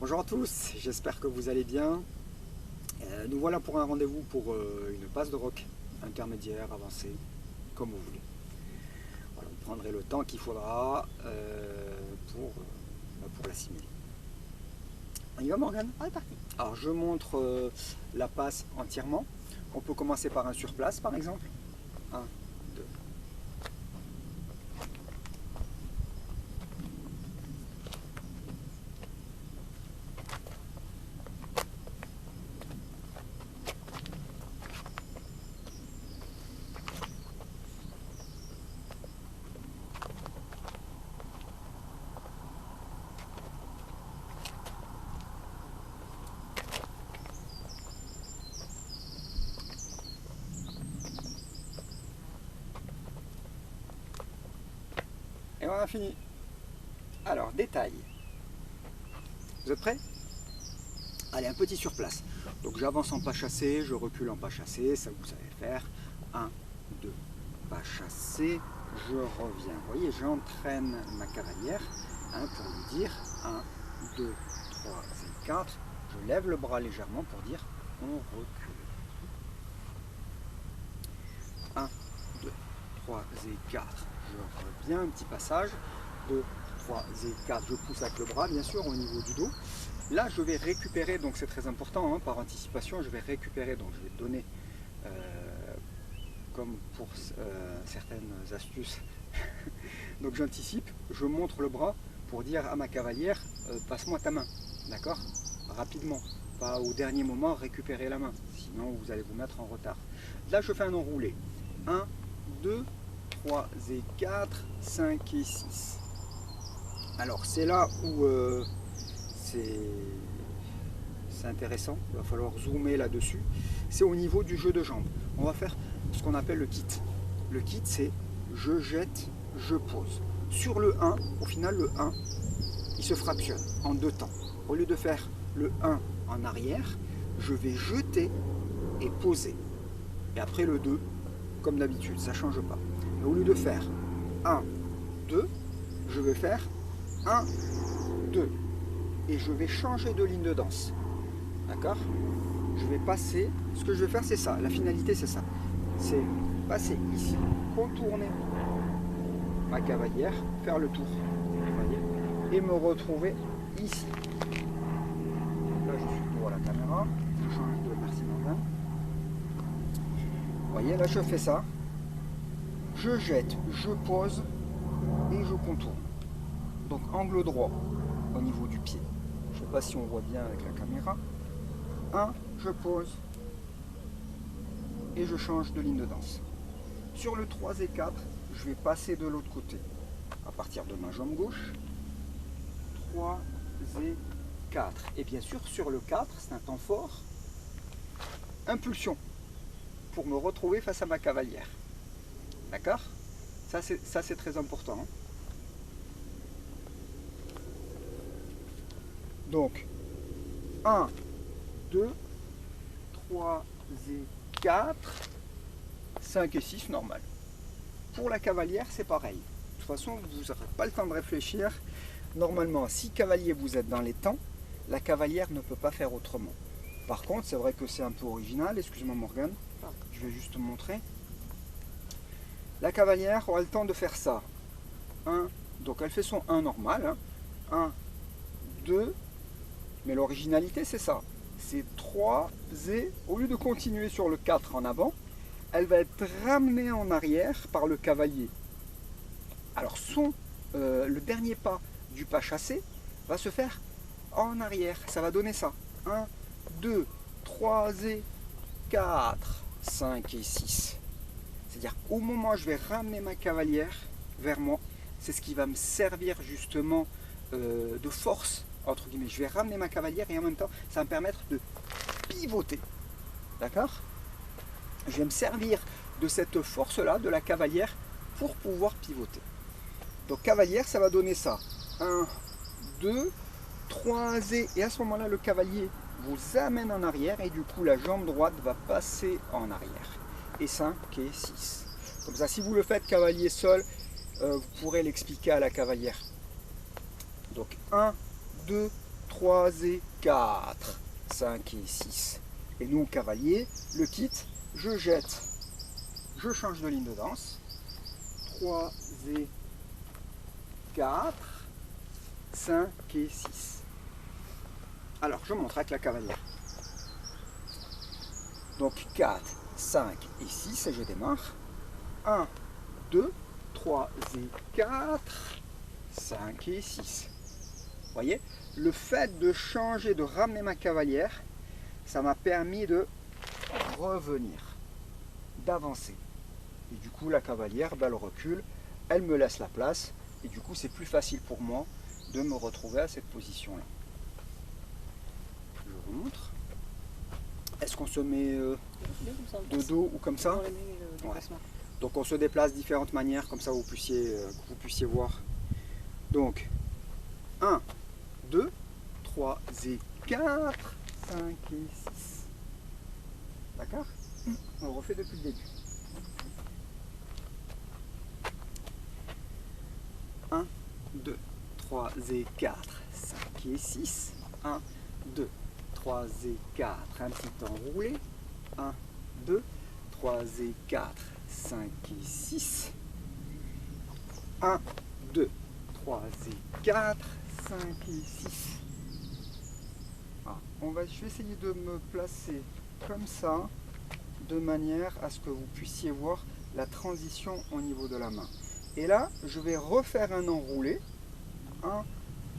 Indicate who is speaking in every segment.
Speaker 1: Bonjour à tous, j'espère que vous allez bien. Nous voilà pour un rendez-vous pour une passe de rock intermédiaire, avancée, comme vous voulez. Voilà, vous prendrez le temps qu'il faudra pour l'assimiler. On y va, Morgane?
Speaker 2: On est parti.
Speaker 1: Alors je montre la passe entièrement. On peut commencer par un surplace par exemple. 1, 2. Et on a fini. Alors, détail. Vous êtes prêts? Allez, un petit surplace. Donc j'avance en pas chassé, je recule en pas chassé, ça vous savez faire. 1, 2, pas chassé, je reviens. Vous voyez, j'entraîne ma cavalière pour lui dire 1, 2, 3 et 4. Je lève le bras légèrement pour dire on recule. 1, 2, 3 et 4. Je reviens, un petit passage. 2, 3 et 4. Je pousse avec le bras, bien sûr, au niveau du dos. Là, je vais récupérer, donc c'est très important, par anticipation, je vais récupérer, donc je vais donner, comme pour certaines astuces, donc j'anticipe, je montre le bras pour dire à ma cavalière, passe-moi ta main, d'accord? Rapidement, pas au dernier moment récupérer la main, sinon vous allez vous mettre en retard. Là, je fais un enroulé. 1, 2, 3 et 4, 5 et 6. Alors, c'est là où c'est intéressant, il va falloir zoomer là-dessus. C'est au niveau du jeu de jambes. On va faire ce qu'on appelle le kit. Le kit, c'est je jette, je pose. Sur le 1, au final, le 1, il se fractionne en deux temps. Au lieu de faire le 1 en arrière, je vais jeter et poser. Et après le 2, comme d'habitude, ça ne change pas. Mais au lieu de faire 1, 2, je vais faire 1, 2. Et je vais changer de ligne de danse. D'accord? Je vais passer, ce que je vais faire c'est ça, la finalité c'est ça. C'est passer ici, contourner ma cavalière, faire le tour, vous voyez, et me retrouver ici. Là je suis devant la caméra, je change de merci Morgane. Vous voyez, là je fais ça, je jette, je pose et je contourne. Donc angle droit au niveau du pied. Je ne sais pas si on voit bien avec la caméra. 1, je pose et je change de ligne de danse. Sur le 3 et 4, je vais passer de l'autre côté. À partir de ma jambe gauche, 3 et 4. Et bien sûr, sur le 4, c'est un temps fort. Impulsion pour me retrouver face à ma cavalière. D'accord? Ça, c'est très important. Hein. Donc, 1, 2, 3 et 4, 5 et 6, normal. Pour la cavalière, c'est pareil. De toute façon, vous n'aurez pas le temps de réfléchir. Normalement, si cavalier vous êtes dans les temps, la cavalière ne peut pas faire autrement. Par contre, c'est vrai que c'est un peu original. Excuse-moi Morgane, je vais juste te montrer. La cavalière aura le temps de faire ça. 1, donc elle fait son 1 normal. 1, 2, mais l'originalité c'est ça. C'est 3 et au lieu de continuer sur le 4 en avant, elle va être ramenée en arrière par le cavalier. Alors le dernier pas du pas chassé va se faire en arrière. Ça va donner ça. 1, 2, 3 et 4, 5 et 6. C'est-à-dire au moment où je vais ramener ma cavalière vers moi, c'est ce qui va me servir justement de force, entre guillemets. Je vais ramener ma cavalière et en même temps, ça va me permettre de pivoter. D'accord? Je vais me servir de cette force-là, de la cavalière, pour pouvoir pivoter. Donc cavalière, ça va donner ça. 1, 2, 3 et à ce moment-là, le cavalier vous amène en arrière et du coup, la jambe droite va passer en arrière. Et 5 et 6. Comme ça, si vous le faites cavalier seul, vous pourrez l'expliquer à la cavalière. Donc 1, 2, 3 et 4, 5 et 6. Et nous, cavalier, le kit, je jette, je change de ligne de danse. 3 et 4, 5 et 6. Alors, je montre avec la cavalière. Donc 4, 5 et 6, et je démarre. 1, 2, 3 et 4, 5 et 6. Vous voyez, le fait de changer, de ramener ma cavalière, ça m'a permis de revenir, d'avancer. Et du coup, la cavalière, elle recule, elle me laisse la place, et du coup, c'est plus facile pour moi de me retrouver à cette position-là. Je vous montre. Est-ce qu'on se met de dos ou comme ça? Ouais. Donc on se déplace de différentes manières, comme ça que vous puissiez voir. Donc 1, 2, 3 et 4, 5 et 6. D'accord? On refait depuis le début. 1, 2, 3 et 4, 5 et 6. 1, 2, 3 et 4, un petit enroulé. 1, 2, 3 et 4, 5 et 6. 1, 2, 3 et 4, 5 et 6. Ah, je vais essayer de me placer comme ça, de manière à ce que vous puissiez voir la transition au niveau de la main. Et là, je vais refaire un enroulé. 1,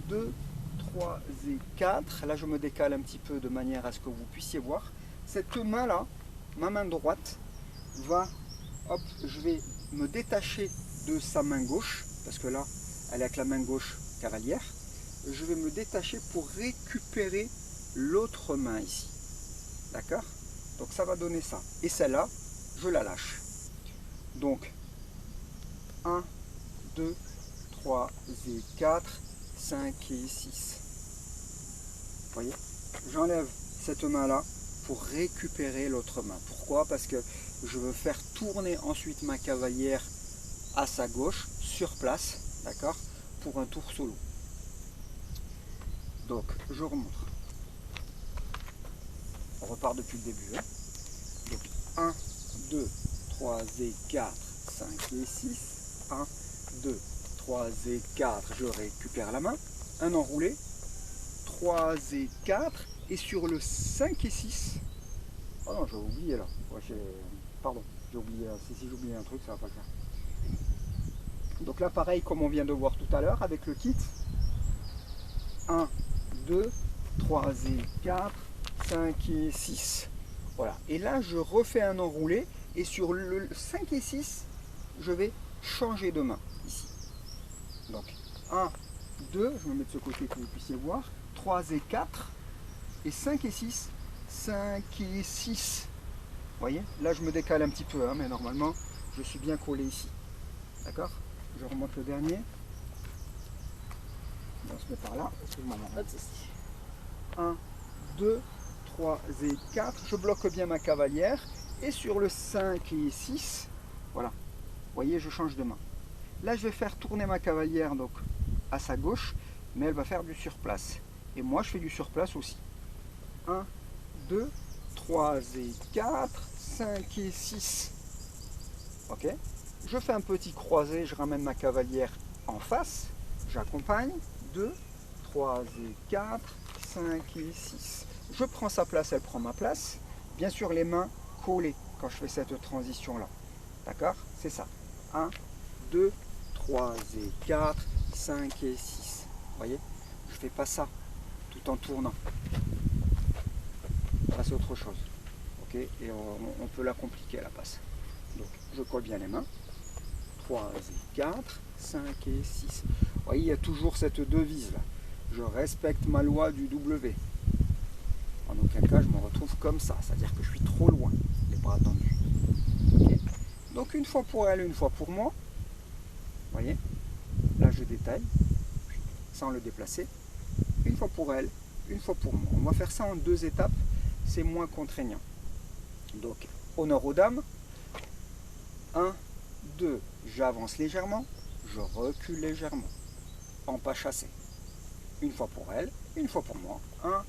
Speaker 1: 2, 3 et 4. Là, je me décale un petit peu de manière à ce que vous puissiez voir. Cette main-là, ma main droite, hop, je vais me détacher de sa main gauche, parce que là, elle est avec la main gauche cavalière. Je vais me détacher pour récupérer l'autre main ici. D'accord? Donc ça va donner ça. Et celle-là, je la lâche. Donc, 1, 2, 3 et 4, 5 et 6. Vous voyez? J'enlève cette main-là pour récupérer l'autre main. Pourquoi? Parce que je veux faire tourner ensuite ma cavalière à sa gauche, sur place, d'accord? Pour un tour solo. Donc, je remonte. On repart depuis le début. Hein. Donc, 1, 2, 3 et 4, 5 et 6. 1, 2, 3 et 4, je récupère la main. Un enroulé. 3 et 4. Et sur le 5 et 6. Oh non, j'ai oublié là. Pardon, j'ai oublié. Si j'ai oublié un truc, ça va pas le faire. Donc là, pareil, comme on vient de voir tout à l'heure avec le kit. 1, 2, 3 et 4, 5 et 6. Voilà. Et là, je refais un enroulé. Et sur le 5 et 6, je vais changer de main ici. Donc 1, 2, je vais me mettre de ce côté que vous puissiez voir. 3 et 4. Et 5 et 6. 5 et 6. Vous voyez? Là, je me décale un petit peu, hein, mais normalement, je suis bien collé ici. D'accord? Je remonte le dernier. On se met par là. 1, 2, 3 et 4. Je bloque bien ma cavalière. Et sur le 5 et 6, voilà. Vous voyez, je change de main. Là, je vais faire tourner ma cavalière donc à sa gauche, mais elle va faire du surplace. Et moi, je fais du surplace aussi. 1, 2, 3 et 4, 5 et 6. Ok? Je fais un petit croisé, je ramène ma cavalière en face, j'accompagne. 2, 3 et 4, 5 et 6. Je prends sa place, elle prend ma place. Bien sûr, les mains collées quand je fais cette transition-là. D'accord? C'est ça. 1, 2, 3 et 4, 5 et 6. Vous voyez? Je ne fais pas ça tout en tournant. Là, c'est autre chose. Ok? Et on peut la compliquer à la passe. Donc, je colle bien les mains. 3 et 4, 5 et 6. Vous voyez, il y a toujours cette devise là. Je respecte ma loi du W. En aucun cas, je me retrouve comme ça. C'est-à-dire que je suis trop loin, les bras tendus. Okay. Donc, une fois pour elle, une fois pour moi. Vous voyez? Là, je détaille, sans le déplacer. Une fois pour elle, une fois pour moi. On va faire ça en 2 étapes. C'est moins contraignant. Donc, honneur aux dames. 1, 2, j'avance légèrement, je recule légèrement, en pas chassé. Une fois pour elle, une fois pour moi. 1,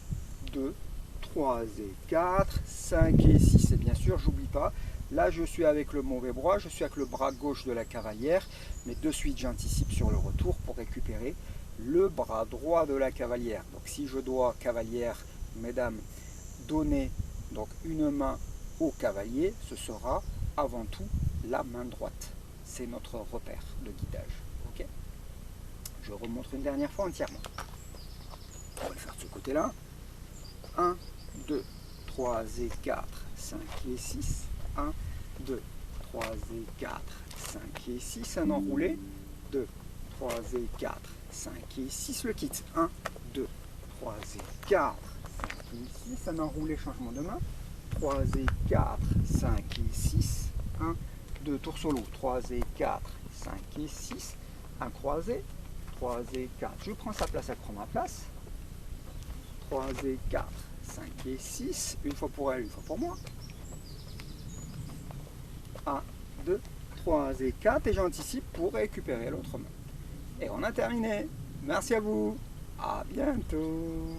Speaker 1: 2, 3 et 4, 5 et 6. Et bien sûr, j'oublie pas, là je suis avec le mauvais bras, je suis avec le bras gauche de la cavalière, mais de suite j'anticipe sur le retour pour récupérer le bras droit de la cavalière. Donc si je dois, cavalière, mesdames, donner donc une main au cavalier, ce sera avant tout la main droite. C'est notre repère de guidage. Okay, je remontre une dernière fois entièrement. On va le faire de ce côté-là. 1, 2, 3 et 4, 5 et 6. 1, 2, 3 et 4, 5 et 6. Un enroulé. 2, 3 et 4, 5 et 6. Le kit. 1, 2, 3 et 4, 5 et 6. Un enroulé, changement de main. 3 et 4, 5 et 6. 1, 2, tour solo. 3 et 4, 5 et 6. Un croisé. 3 et 4. Je prends sa place, elle prend ma place. 3 et 4, 5 et 6. Une fois pour elle, une fois pour moi. 1, 2, 3 et 4. Et j'anticipe pour récupérer l'autre main. Et on a terminé. Merci à vous. À bientôt.